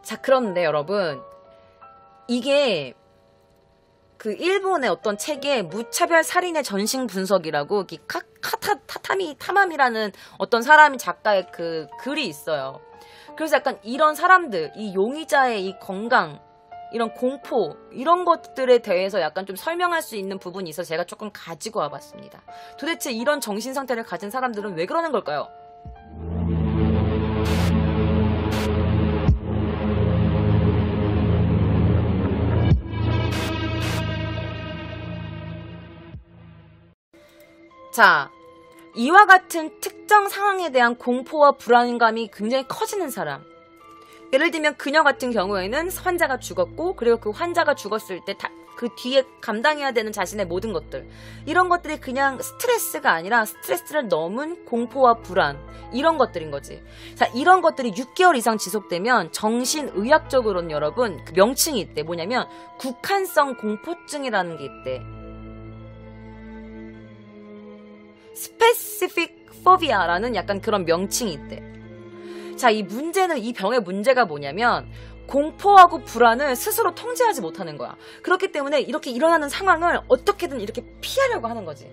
자, 그런데 여러분, 이게 그 일본의 어떤 책에 무차별 살인의 전신 분석이라고 타마미라는 어떤 사람이 작가의 그 글이 있어요. 그래서 약간 이런 사람들, 이 용의자의 이 건강, 이런 공포, 이런 것들에 대해서 약간 좀 설명할 수 있는 부분이 있어서 제가 조금 가지고 와봤습니다. 도대체 이런 정신 상태를 가진 사람들은 왜 그러는 걸까요? 자, 이와 같은 특정 상황에 대한 공포와 불안감이 굉장히 커지는 사람. 예를 들면 그녀 같은 경우에는 환자가 죽었고, 그리고 그 환자가 죽었을 때 그 뒤에 감당해야 되는 자신의 모든 것들, 이런 것들이 그냥 스트레스가 아니라 스트레스를 넘은 공포와 불안, 이런 것들인 거지. 자, 이런 것들이 6개월 이상 지속되면 정신의학적으로는 여러분 그 명칭이 있대. 뭐냐면 국한성 공포증이라는 게 있대. Specific Phobia라는 약간 그런 명칭이 있대. 자, 이 병의 문제가 뭐냐면 공포하고 불안을 스스로 통제하지 못하는 거야. 그렇기 때문에 이렇게 일어나는 상황을 어떻게든 이렇게 피하려고 하는 거지.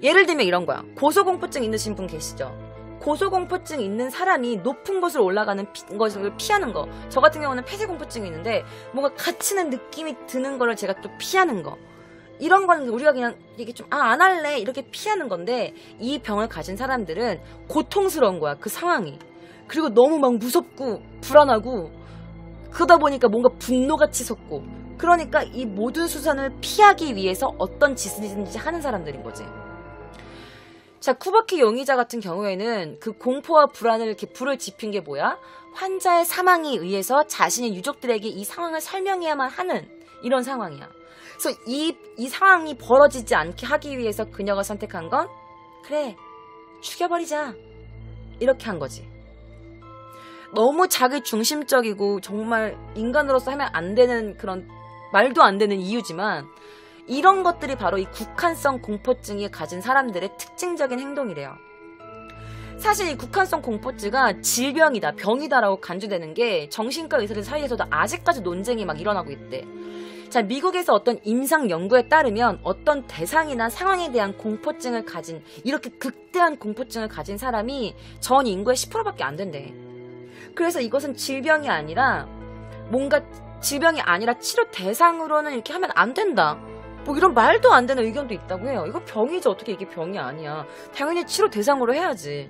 예를 들면 이런 거야. 고소공포증 있으신 분 계시죠? 고소공포증 있는 사람이 높은 곳을 올라가는 것을 피하는 거. 저 같은 경우는 폐쇄공포증이 있는데 뭔가 갇히는 느낌이 드는 거를 제가 또 피하는 거. 이런 거는 우리가 그냥 이게 좀 안 할래 이렇게 피하는 건데, 이 병을 가진 사람들은 고통스러운 거야, 그 상황이. 그리고 너무 막 무섭고 불안하고 그러다 보니까 뭔가 분노가 치솟고, 그러니까 이 모든 수산을 피하기 위해서 어떤 짓이든지 하는 사람들인 거지. 자, 쿠버키 용의자 같은 경우에는 그 공포와 불안을 이렇게 불을 지핀 게 뭐야? 환자의 사망에 의해서 자신의 유족들에게 이 상황을 설명해야만 하는 이런 상황이야. 그래서 이 상황이 벌어지지 않게 하기 위해서 그녀가 선택한 건, 그래, 죽여버리자, 이렇게 한 거지. 너무 자기 중심적이고 정말 인간으로서 하면 안 되는 그런 말도 안 되는 이유지만, 이런 것들이 바로 이 국한성 공포증이 가진 사람들의 특징적인 행동이래요. 사실 이 국한성 공포증가 질병이다, 병이다라고 간주되는 게 정신과 의사들 사이에서도 아직까지 논쟁이 막 일어나고 있대. 자, 미국에서 어떤 임상 연구에 따르면 어떤 대상이나 상황에 대한 공포증을 가진, 이렇게 극대한 공포증을 가진 사람이 전 인구의 10%밖에 안 된대. 그래서 이것은 질병이 아니라 치료 대상으로는 이렇게 하면 안 된다, 뭐 이런 말도 안 되는 의견도 있다고 해요. 이거 병이지 어떻게 이게 병이 아니야. 당연히 치료 대상으로 해야지.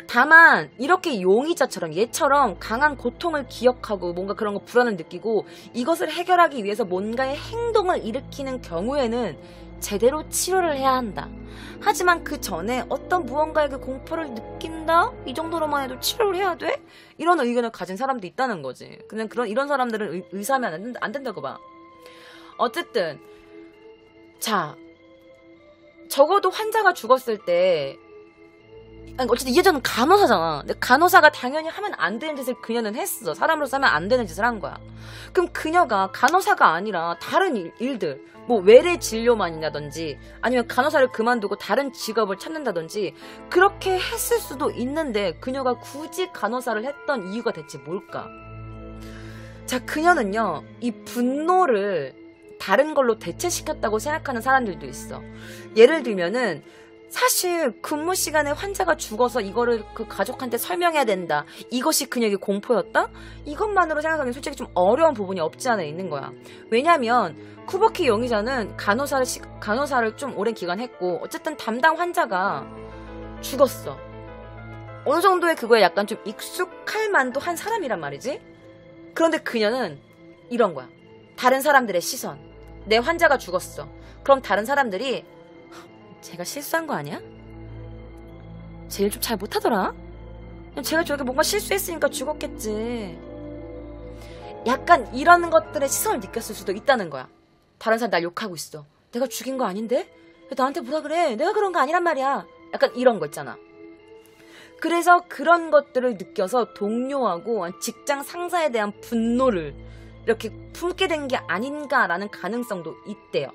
다만 이렇게 용의자처럼 얘처럼 강한 고통을 기억하고 뭔가 그런 거 불안을 느끼고 이것을 해결하기 위해서 뭔가의 행동을 일으키는 경우에는 제대로 치료를 해야 한다. 하지만 그 전에 어떤 무언가의 그 공포를 느낀다? 이 정도로만 해도 치료를 해야 돼? 이런 의견을 가진 사람도 있다는 거지. 그냥 이런 사람들은 의사하면 안 된다고 봐. 어쨌든 자, 적어도 환자가 죽었을 때, 어쨌든 이 여자는 간호사잖아. 근데 간호사가 당연히 하면 안 되는 짓을 그녀는 했어. 사람으로서 하면 안 되는 짓을 한 거야. 그럼 그녀가 간호사가 아니라 다른 일들, 뭐 외래 진료만이라든지 아니면 간호사를 그만두고 다른 직업을 찾는다든지 그렇게 했을 수도 있는데, 그녀가 굳이 간호사를 했던 이유가 대체 뭘까? 자, 그녀는요, 이 분노를 다른 걸로 대체시켰다고 생각하는 사람들도 있어. 예를 들면은 사실 근무 시간에 환자가 죽어서 이거를 그 가족한테 설명해야 된다, 이것이 그녀에게 공포였다? 이것만으로 생각하기엔 솔직히 좀 어려운 부분이 없지 않아 있는 거야. 왜냐면 쿠버키 용의자는 간호사를 좀 오랜 기간 했고, 어쨌든 담당 환자가 죽었어. 어느 정도의 그거에 약간 좀 익숙할 만도 한 사람이란 말이지. 그런데 그녀는 이런 거야. 다른 사람들의 시선. 내 환자가 죽었어. 그럼 다른 사람들이 제가 실수한 거 아니야? 쟤 일 좀 잘 못하더라? 제가 저렇게 뭔가 실수했으니까 죽었겠지. 약간 이런 것들의 시선을 느꼈을 수도 있다는 거야. 다른 사람 날 욕하고 있어. 내가 죽인 거 아닌데? 왜 나한테 뭐라 그래? 내가 그런 거 아니란 말이야. 약간 이런 거 있잖아. 그래서 그런 것들을 느껴서 동료하고 직장 상사에 대한 분노를 이렇게 품게 된 게 아닌가라는 가능성도 있대요.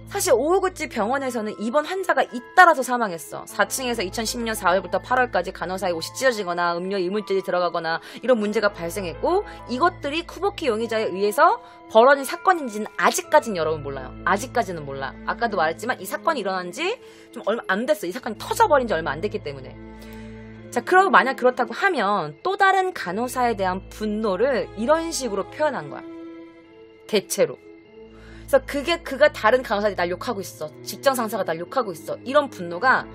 사실 오후구치 병원에서는 입원 환자가 잇따라서 사망했어. 4층에서 2010년 4월부터 8월까지 간호사의 옷이 찢어지거나 음료 이물질이 들어가거나 이런 문제가 발생했고, 이것들이 쿠보키 용의자에 의해서 벌어진 사건인지는 아직까지는 여러분 몰라요. 아직까지는 몰라. 아까도 말했지만 이 사건이 일어난 지 좀 얼마 안 됐어. 이 사건이 터져버린 지 얼마 안 됐기 때문에. 자, 그러고 만약 그렇다고 하면 또 다른 간호사에 대한 분노를 이런 식으로 표현한 거야. 대체로. 그래서 그가 다른 간호사들이 날 욕하고 있어. 직장 상사가 날 욕하고 있어. 이런 분노가,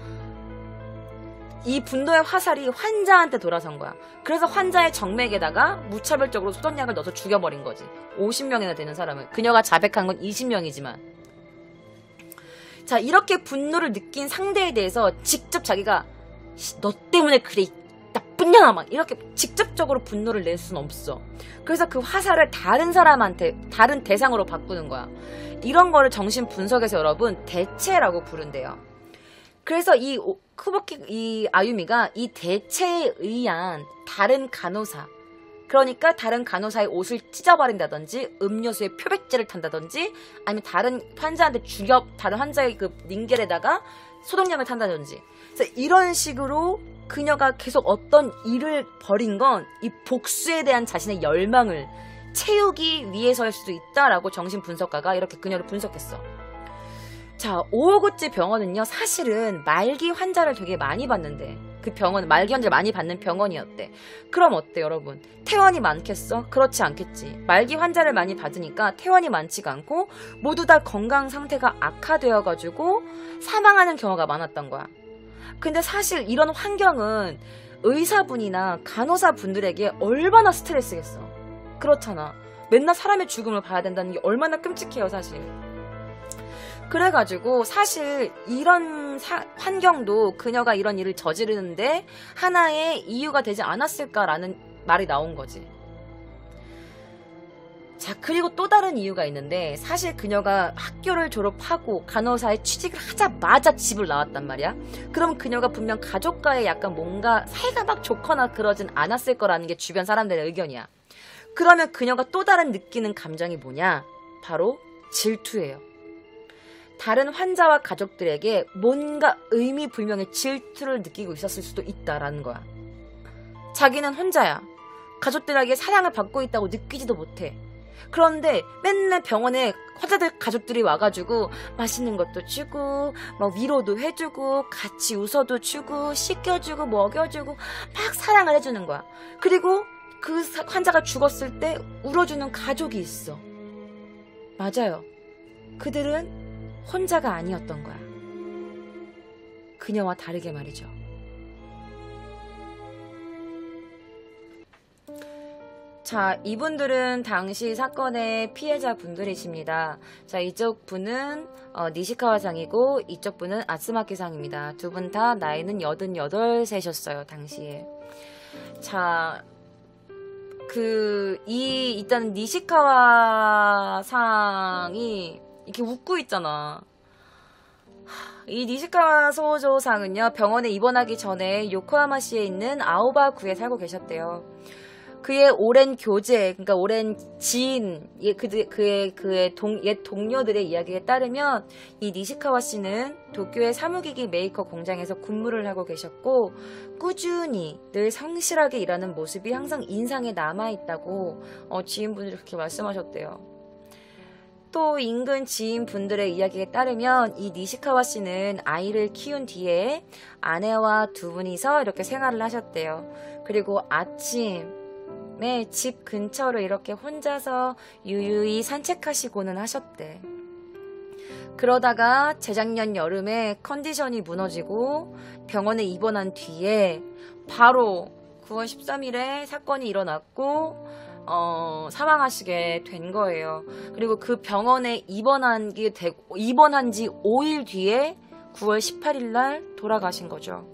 이 분노의 화살이 환자한테 돌아선 거야. 그래서 환자의 정맥에다가 무차별적으로 소독약을 넣어서 죽여버린 거지. 50명이나 되는 사람을. 그녀가 자백한 건 20명이지만. 자, 이렇게 분노를 느낀 상대에 대해서 직접 자기가 너 때문에 그래 나쁜 년아 막 이렇게 직접적으로 분노를 낼 수는 없어. 그래서 그 화살을 다른 사람한테, 다른 대상으로 바꾸는 거야. 이런 거를 정신 분석에서 여러분 대체라고 부른대요. 그래서 이 아유미가 이 대체에 의한 다른 간호사, 그러니까 다른 간호사의 옷을 찢어버린다든지 음료수에 표백제를 탄다든지 아니면 다른 환자한테 다른 환자의 그 링겔에다가 소독약을 탄다든지, 그래서 이런 식으로 그녀가 계속 어떤 일을 벌인 건 이 복수에 대한 자신의 열망을 채우기 위해서일 수도 있다라고 정신분석가가 이렇게 그녀를 분석했어. 자, 오오구치 병원은요, 사실은 말기 환자를 되게 많이 봤는데, 그 병원은 말기 환자를 많이 받는 병원이었대. 그럼 어때 여러분? 퇴원이 많겠어? 그렇지 않겠지. 말기 환자를 많이 받으니까 퇴원이 많지가 않고 모두 다 건강 상태가 악화되어가지고 사망하는 경우가 많았던 거야. 근데 사실 이런 환경은 의사분이나 간호사분들에게 얼마나 스트레스겠어. 그렇잖아. 맨날 사람의 죽음을 봐야 된다는 게 얼마나 끔찍해요, 사실. 그래가지고 사실 이런 환경도 그녀가 이런 일을 저지르는데 하나의 이유가 되지 않았을까라는 말이 나온 거지. 자, 그리고 또 다른 이유가 있는데, 사실 그녀가 학교를 졸업하고 간호사에 취직을 하자마자 집을 나왔단 말이야. 그럼 그녀가 분명 가족과의 약간 뭔가 사이가 막 좋거나 그러진 않았을 거라는 게 주변 사람들의 의견이야. 그러면 그녀가 또 다른 느끼는 감정이 뭐냐? 바로 질투예요. 다른 환자와 가족들에게 뭔가 의미 불명의 질투를 느끼고 있었을 수도 있다라는 거야. 자기는 혼자야. 가족들에게 사랑을 받고 있다고 느끼지도 못해. 그런데 맨날 병원에 환자들 가족들이 와가지고 맛있는 것도 주고 막 위로도 해주고 같이 웃어도 주고 씻겨주고 먹여주고 막 사랑을 해주는 거야. 그리고 그 환자가 죽었을 때 울어주는 가족이 있어. 맞아요. 그들은 혼자가 아니었던 거야. 그녀와 다르게 말이죠. 자, 이분들은 당시 사건의 피해자분들이십니다. 자, 이쪽 분은 니시카와 상이고 이쪽 분은 아츠마키 상입니다. 두 분 다 나이는 88세셨어요, 당시에. 자, 일단 니시카와 상이 이렇게 웃고 있잖아. 이 니시카와 소조상은요, 병원에 입원하기 전에 요코하마시에 있는 아오바구에 살고 계셨대요. 그의 오랜 교제, 그러니까 오랜 지인, 그의 옛 동료들의 이야기에 따르면 이 니시카와 씨는 도쿄의 사무기기 메이커 공장에서 근무를 하고 계셨고 꾸준히 늘 성실하게 일하는 모습이 항상 인상에 남아있다고 지인분들이 그렇게 말씀하셨대요. 또 인근 지인분들의 이야기에 따르면 이 니시카와 씨는 아이를 키운 뒤에 아내와 두 분이서 이렇게 생활을 하셨대요. 그리고 아침에 집 근처로 이렇게 혼자서 유유히 산책하시고는 하셨대. 그러다가 재작년 여름에 컨디션이 무너지고 병원에 입원한 뒤에 바로 9월 13일에 사건이 일어났고 사망하시게 된 거예요. 그리고 그 병원에 입원한 지 5일 뒤에 9월 18일 날 돌아가신 거죠.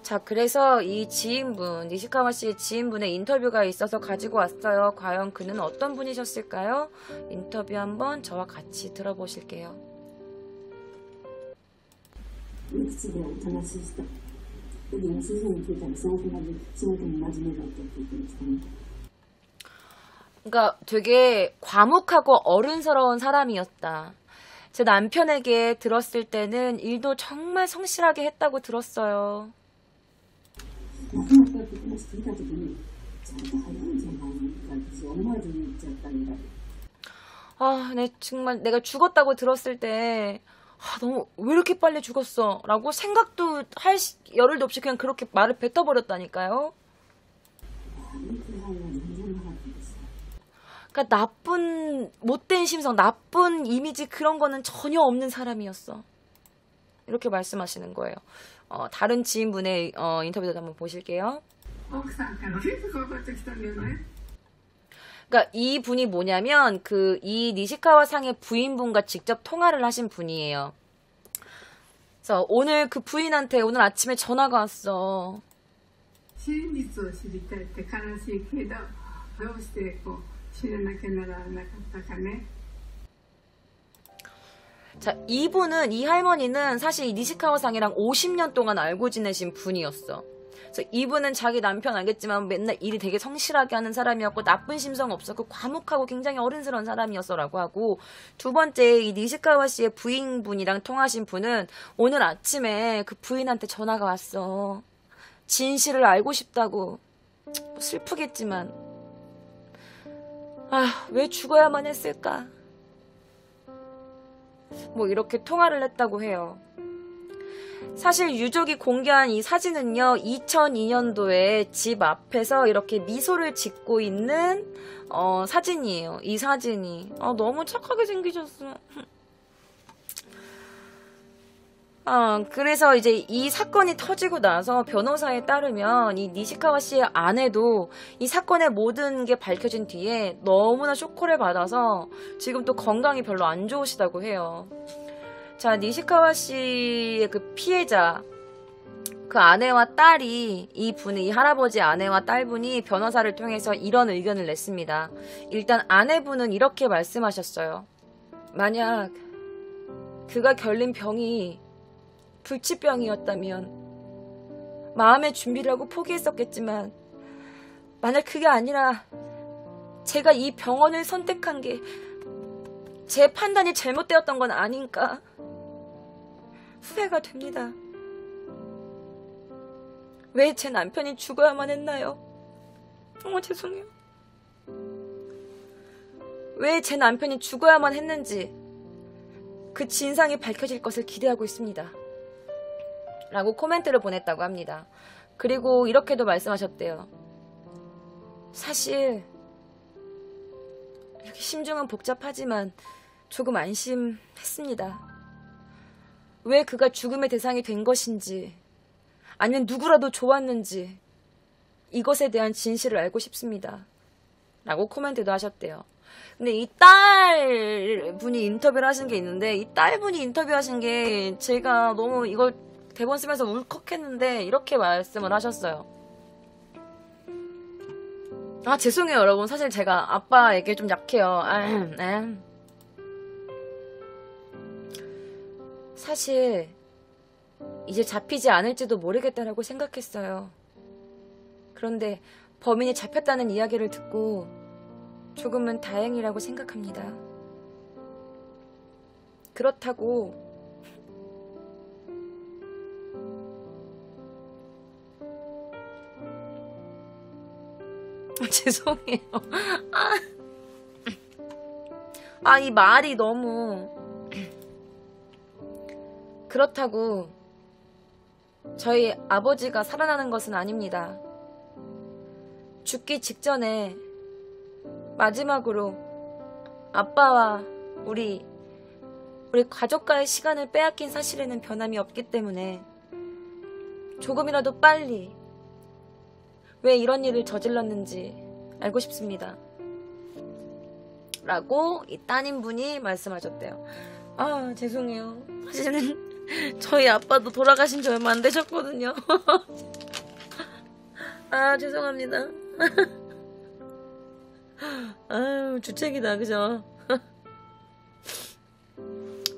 자, 그래서 이 지인분, 니시카와 씨의 지인분의 인터뷰가 있어서 가지고 왔어요. 과연 그는 어떤 분이셨을까요? 인터뷰 한번 저와 같이 들어보실게요. 그러니까 되게 과묵하고 어른스러운 사람이었다. 제 남편에게 들었을 때는 일도 정말 성실하게 했다고 들었어요. 아, 네, 정말 내가 죽었다고 들었을 때 너무 왜 이렇게 빨리 죽었어? 라고 생각도 할 여를도 없이 그냥 그렇게 말을 뱉어버렸다니까요. 그러니까 나쁜 못된 심성, 나쁜 이미지 그런 거는 전혀 없는 사람이었어. 이렇게 말씀하시는 거예요. 다른 지인분의 인터뷰도 한번 보실게요. 그러니까 이 분이 뭐냐면 이 니시카와 상의 부인분과 직접 통화를 하신 분이에요. 그래서 오늘 그 부인한테 오늘 아침에 전화가 왔어. 자, 이 할머니는 사실 이 니시카와 상이랑 50년 동안 알고 지내신 분이었어. 그래서 이분은 자기 남편 알겠지만 맨날 일이 되게 성실하게 하는 사람이었고 나쁜 심성 없었고 과묵하고 굉장히 어른스러운 사람이었어라고 하고, 두 번째 이 니시카와 씨의 부인분이랑 통하신 분은 오늘 아침에 그 부인한테 전화가 왔어. 진실을 알고 싶다고. 슬프겠지만 왜 죽어야만 했을까? 뭐 이렇게 통화를 했다고 해요. 사실 유족이 공개한 이 사진은요, 2002년도에 집 앞에서 이렇게 미소를 짓고 있는 사진이에요. 이 사진이 너무 착하게 생기셨어. 그래서 이제 이 사건이 터지고 나서 변호사에 따르면 이 니시카와 씨의 아내도 이 사건의 모든 게 밝혀진 뒤에 너무나 쇼크를 받아서 지금 또 건강이 별로 안 좋으시다고 해요. 자, 니시카와 씨의 그 피해자, 그 아내와 딸이 이 할아버지 아내와 딸분이 변호사를 통해서 이런 의견을 냈습니다. 일단 아내분은 이렇게 말씀하셨어요. 만약 그가 결린 병이 불치병이었다면 마음의 준비를 하고 포기했었겠지만, 만약 그게 아니라 제가 이 병원을 선택한 게 제 판단이 잘못되었던 건 아닌가 후회가 됩니다. 왜 제 남편이 죽어야만 했나요? 죄송해요. 왜 제 남편이 죽어야만 했는지 그 진상이 밝혀질 것을 기대하고 있습니다. 라고 코멘트를 보냈다고 합니다. 그리고 이렇게도 말씀하셨대요. 사실 이렇게 심중은 복잡하지만 조금 안심했습니다. 왜 그가 죽음의 대상이 된 것인지, 아니면 누구라도 좋았는지 이것에 대한 진실을 알고 싶습니다. 라고 코멘트도 하셨대요. 근데 이 딸분이 인터뷰를 하신 게 있는데, 이 딸분이 인터뷰하신 게 제가 너무 이걸 대본 쓰면서 울컥했는데 이렇게 말씀을 하셨어요. 죄송해요 여러분. 사실 제가 아빠에게 좀 약해요. 사실 이제 잡히지 않을지도 모르겠다라고 생각했어요. 그런데 범인이 잡혔다는 이야기를 듣고 조금은 다행이라고 생각합니다. 그렇다고 죄송해요. 이 말이 너무 그렇다고 저희 아버지가 살아나는 것은 아닙니다. 죽기 직전에 마지막으로 아빠와 우리 가족과의 시간을 빼앗긴 사실에는 변함이 없기 때문에 조금이라도 빨리 왜 이런 일을 저질렀는지 알고 싶습니다. 라고 이 따님분이 말씀하셨대요. 죄송해요. 사실은 저희 아빠도 돌아가신 지 얼마 안 되셨거든요. 죄송합니다. 주책이다, 그죠?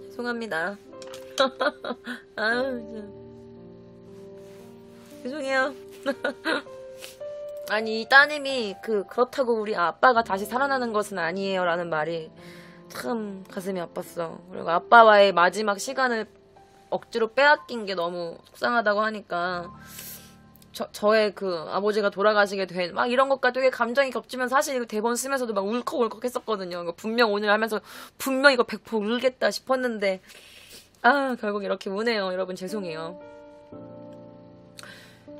죄송합니다. 죄송해요. 아니, 이 따님이 그렇다고 우리 아빠가 다시 살아나는 것은 아니에요 라는 말이 참 가슴이 아팠어. 그리고 아빠와의 마지막 시간을 억지로 빼앗긴 게 너무 속상하다고 하니까 저의 그 아버지가 돌아가시게 된 막 이런 것과 되게 감정이 겹치면 사실 이거 대본 쓰면서도 막 울컥울컥 했었거든요. 이거 분명 오늘 하면서 분명 이거 100% 울겠다 싶었는데 결국 이렇게 우네요. 여러분 죄송해요.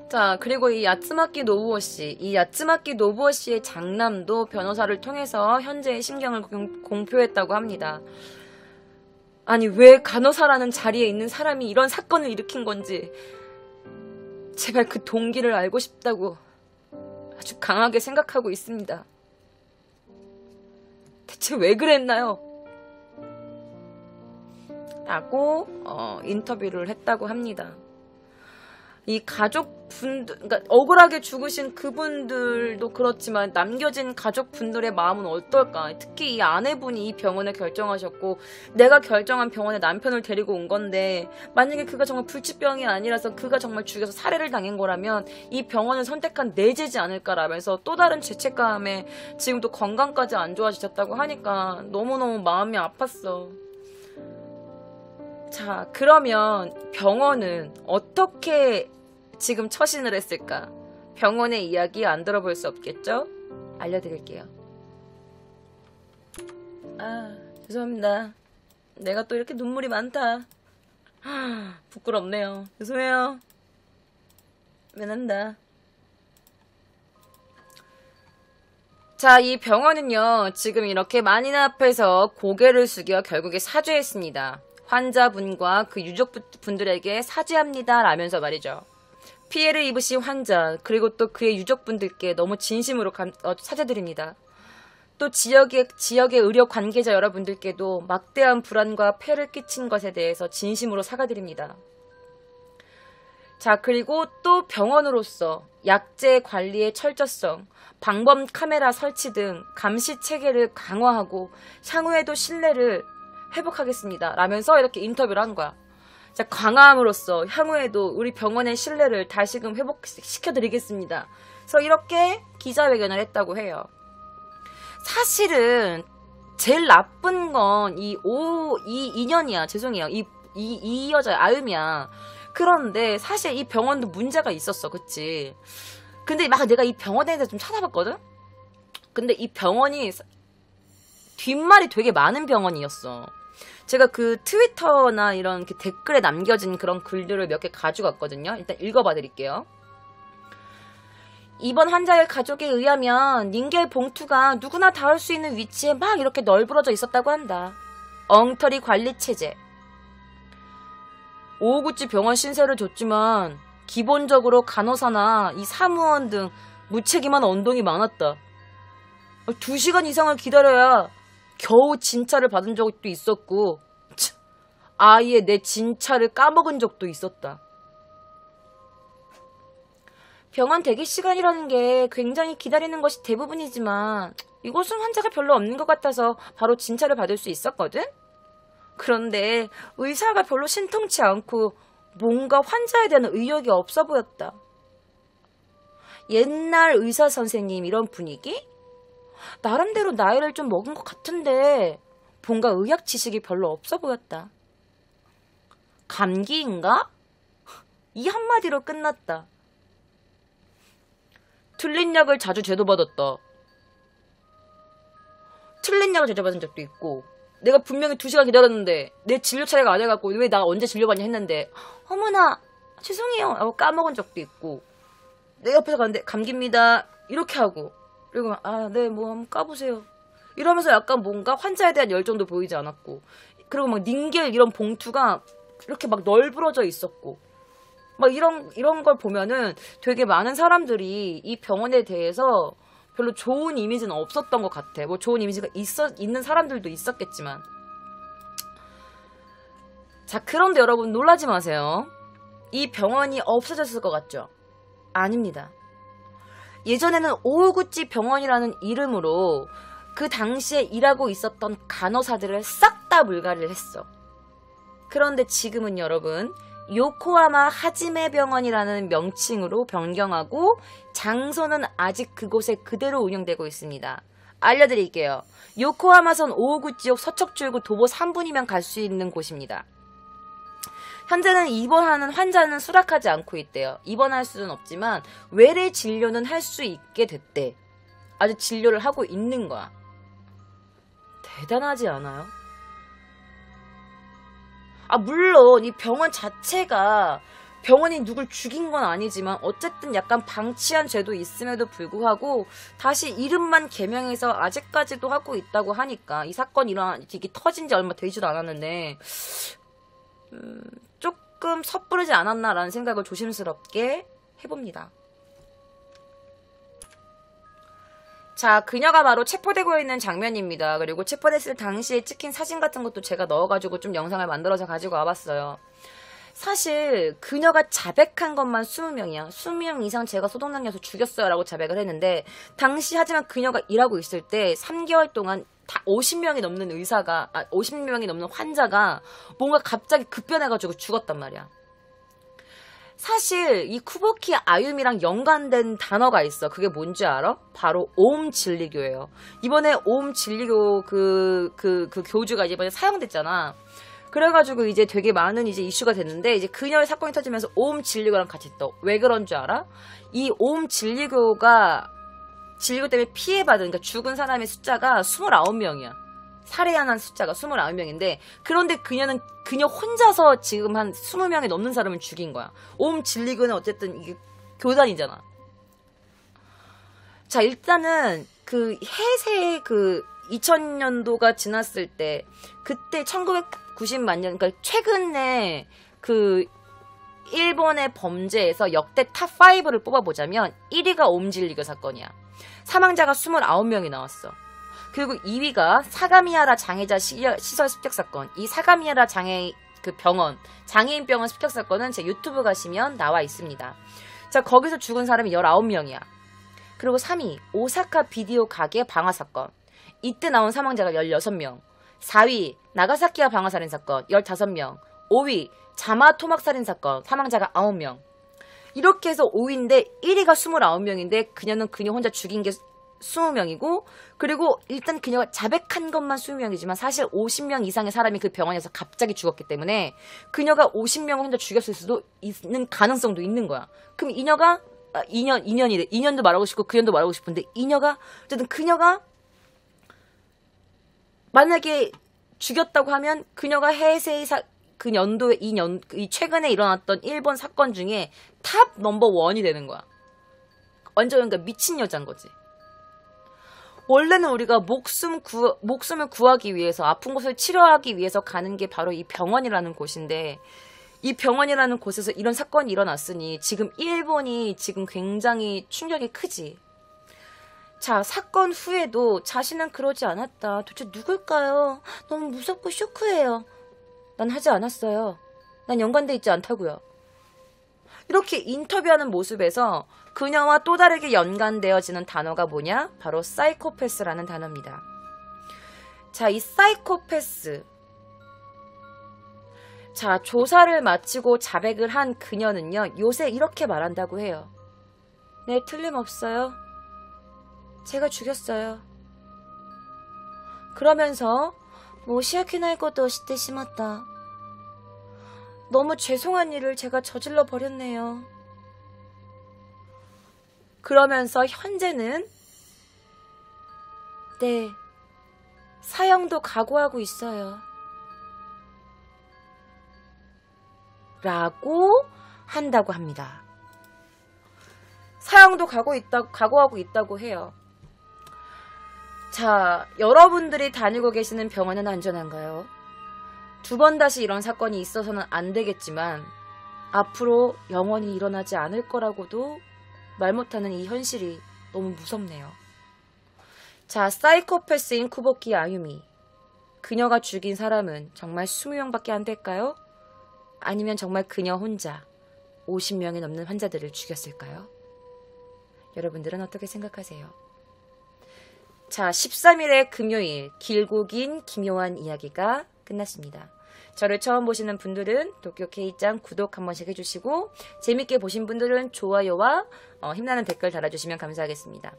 자, 그리고 이 야츠마키 노부오 씨, 이 야츠마키 노부오 씨의 장남도 변호사를 통해서 현재의 심경을 공표했다고 합니다. 아니, 왜 간호사라는 자리에 있는 사람이 이런 사건을 일으킨 건지 제발 그 동기를 알고 싶다고 아주 강하게 생각하고 있습니다. 대체 왜 그랬나요? 라고 인터뷰를 했다고 합니다. 이 가족분들, 그러니까 억울하게 죽으신 그분들도 그렇지만 남겨진 가족분들의 마음은 어떨까? 특히 이 아내분이 이 병원을 결정하셨고 내가 결정한 병원에 남편을 데리고 온 건데 만약에 그가 정말 불치병이 아니라서 그가 정말 죽여서 살해를 당한 거라면 이 병원을 선택한 내 죄지 않을까라면서 또 다른 죄책감에 지금 또 건강까지 안 좋아지셨다고 하니까 너무너무 마음이 아팠어. 자, 그러면 병원은 어떻게 지금 처신을 했을까? 병원의 이야기 안 들어볼 수 없겠죠? 알려드릴게요. 죄송합니다. 내가 또 이렇게 눈물이 많다. 부끄럽네요. 죄송해요. 미안합니다. 자, 이 병원은요, 지금 이렇게 만인 앞에서 고개를 숙여 결국에 사죄했습니다. 환자분과 그 유족분들에게 사죄합니다 라면서 말이죠. 피해를 입으신 환자 그리고 또 그의 유족분들께 너무 진심으로 사죄드립니다. 또 지역의 의료 관계자 여러분들께도 막대한 불안과 폐를 끼친 것에 대해서 진심으로 사과드립니다. 자, 그리고 또 병원으로서 약제 관리의 철저성, 방범 카메라 설치 등 감시 체계를 강화하고 향후에도 신뢰를 회복하겠습니다 라면서 이렇게 인터뷰를 한 거야. 자, 강함으로써 향후에도 우리 병원의 신뢰를 다시금 회복시켜드리겠습니다. 그래서 이렇게 기자회견을 했다고 해요. 사실은 제일 나쁜 건 이 인연이야. 죄송해요. 이 여자 아음이야. 그런데 사실 이 병원도 문제가 있었어. 그치? 근데 막 내가 이 병원에 대해서 좀 찾아봤거든? 근데 이 병원이 뒷말이 되게 많은 병원이었어. 제가 그 트위터나 이런 이렇게 댓글에 남겨진 그런 글들을 몇 개 가져갔거든요. 일단 읽어봐 드릴게요. 이번 환자의 가족에 의하면 닌겔 봉투가 누구나 닿을 수 있는 위치에 막 이렇게 널브러져 있었다고 한다. 엉터리 관리 체제. 오구치 병원 신세를 줬지만 기본적으로 간호사나 이 사무원 등 무책임한 언동이 많았다. 2시간 이상을 기다려야 겨우 진찰을 받은 적도 있었고 아예 내 진찰을 까먹은 적도 있었다. 병원 대기 시간이라는 게 굉장히 기다리는 것이 대부분이지만 이곳은 환자가 별로 없는 것 같아서 바로 진찰을 받을 수 있었거든? 그런데 의사가 별로 신통치 않고 뭔가 환자에 대한 의욕이 없어 보였다. 옛날 의사 선생님 이런 분위기? 나름대로 나이를 좀 먹은 것 같은데 뭔가 의학 지식이 별로 없어 보였다. 감기인가? 이 한마디로 끝났다. 틀린 약을 자주 제도받았다. 틀린 약을 제도받은 적도 있고 내가 분명히 2시간 기다렸는데 내 진료 차례가 안 해갖고 왜 나 언제 진료받냐 했는데 어머나 죄송해요 하고 까먹은 적도 있고 내 옆에서 가는데 감기입니다 이렇게 하고 그리고 네 뭐 한번 까보세요 이러면서 약간 뭔가 환자에 대한 열정도 보이지 않았고 그리고 막 닌겔 이런 봉투가 이렇게 막 널브러져 있었고 막 이런 걸 보면은 되게 많은 사람들이 이 병원에 대해서 별로 좋은 이미지는 없었던 것 같아. 뭐 좋은 이미지가 있는 사람들도 있었겠지만. 자, 그런데 여러분 놀라지 마세요. 이 병원이 없어졌을 것 같죠? 아닙니다. 예전에는 오우구치 병원이라는 이름으로 그 당시에 일하고 있었던 간호사들을 싹 다 물갈이를 했어. 그런데 지금은 여러분 요코하마 하지메 병원이라는 명칭으로 변경하고 장소는 아직 그곳에 그대로 운영되고 있습니다. 알려드릴게요. 요코하마선 559 지역 서척출구 도보 3분이면 갈 수 있는 곳입니다. 현재는 입원하는 환자는 수락하지 않고 있대요. 입원할 수는 없지만 외래 진료는 할 수 있게 됐대. 아직 진료를 하고 있는 거야. 대단하지 않아요? 물론 이 병원 자체가 병원이 누굴 죽인 건 아니지만 어쨌든 약간 방치한 죄도 있음에도 불구하고 다시 이름만 개명해서 아직까지도 하고 있다고 하니까 이 사건이 이게 터진 지 얼마 되지도 않았는데 조금 섣부르지 않았나라는 생각을 조심스럽게 해봅니다. 자, 그녀가 바로 체포되고 있는 장면입니다. 그리고 체포됐을 당시에 찍힌 사진 같은 것도 제가 넣어가지고 좀 영상을 만들어서 가지고 와봤어요. 사실 그녀가 자백한 것만 20명이야. 20명 이상 제가 소독당해서 죽였어요 라고 자백을 했는데 당시 하지만 그녀가 일하고 있을 때 3개월 동안 다 50명이 넘는 50명이 넘는 환자가 뭔가 갑자기 급변해가지고 죽었단 말이야. 사실 이 쿠보키 아유미랑 연관된 단어가 있어. 그게 뭔지 알아? 바로 오음 진리교예요. 이번에 오음 진리교 그 교주가 이번에 사형됐잖아. 그래가지고 이제 되게 많은 이제 이슈가 됐는데 이제 그녀의 사건이 터지면서 오음 진리교랑 같이 떠. 왜 그런 줄 알아? 이 오음 진리교가 진리교 때문에 피해받은, 그러니까 죽은 사람의 숫자가 29명이야. 살해한 숫자가 29명인데 그런데 그녀 혼자서 지금 한 20명이 넘는 사람을 죽인 거야. 오음 진리교는 어쨌든 이게 교단이잖아. 자, 일단은 그 해세 2000년도가 지났을 때 그때 1990만 년, 그러니까 최근에 그 일본의 범죄에서 역대 탑5를 뽑아보자면 1위가 오음진리교 사건이야. 사망자가 29명이 나왔어. 그리고 2위가 사가미하라 장애자 시설 습격 사건. 이 사가미하라 병원, 장애인 병원 습격 사건은 제 유튜브 가시면 나와 있습니다. 자, 거기서 죽은 사람이 19명이야. 그리고 3위, 오사카 비디오 가게 방화 사건. 이때 나온 사망자가 16명. 4위, 나가사키와 방화살인 사건 15명. 5위, 자마 토막살인 사건 사망자가 9명. 이렇게 해서 5위인데 1위가 29명인데 그녀는 그녀 혼자 죽인 게 20명이고 그리고 일단 그녀가 자백한 것만 20명이지만 사실 50명 이상의 사람이 그 병원에서 갑자기 죽었기 때문에 그녀가 50명을 혼자 죽였을 수도 있는 가능성도 있는 거야. 그럼 이녀가 2년도 말하고 싶고 그년도 말하고 싶은데 어쨌든 그녀가 만약에 죽였다고 하면 그녀가 해세의 그 연도에 이 최근에 일어났던 일본 사건 중에 탑 넘버 원이 되는 거야. 완전 그러니까 미친 여자인 거지. 원래는 우리가 목숨을 구하기 위해서 아픈 곳을 치료하기 위해서 가는 게 바로 이 병원이라는 곳인데 이 병원이라는 곳에서 이런 사건이 일어났으니 지금 일본이 지금 굉장히 충격이 크지. 자, 사건 후에도 자신은 그러지 않았다. 도대체 누굴까요? 너무 무섭고 쇼크해요. 난 하지 않았어요. 난 연관돼 있지 않다고요. 이렇게 인터뷰하는 모습에서 그녀와 또 다르게 연관되어지는 단어가 뭐냐? 바로 사이코패스라는 단어입니다. 자, 이 사이코패스. 자, 조사를 마치고 자백을 한 그녀는요, 요새 이렇게 말한다고 해요. 네, 틀림없어요. 제가 죽였어요. 그러면서 시야키나이 것도 시대 심었다. 너무 죄송한 일을 제가 저질러 버렸네요. 그러면서 현재는 네, 사형도 각오하고 있어요. 라고 한다고 합니다. 사형도 각오하고 있다고 해요. 자, 여러분들이 다니고 계시는 병원은 안전한가요? 2번 다시 이런 사건이 있어서는 안 되겠지만 앞으로 영원히 일어나지 않을 거라고도 말 못하는 이 현실이 너무 무섭네요. 자, 사이코패스인 쿠보키 아유미. 그녀가 죽인 사람은 정말 20명밖에 안 될까요? 아니면 정말 그녀 혼자 50명이 넘는 환자들을 죽였을까요? 여러분들은 어떻게 생각하세요? 자, 13일의 금요일 길고 긴 기묘한 이야기가 끝났습니다. 저를 처음 보시는 분들은 도쿄 K짱 구독 한 번씩 해주시고 재밌게 보신 분들은 좋아요와 힘나는 댓글 달아주시면 감사하겠습니다.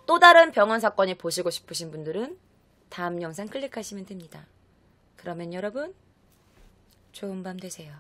또 다른 병원 사건이 보시고 싶으신 분들은 다음 영상 클릭하시면 됩니다. 그러면 여러분, 좋은 밤 되세요.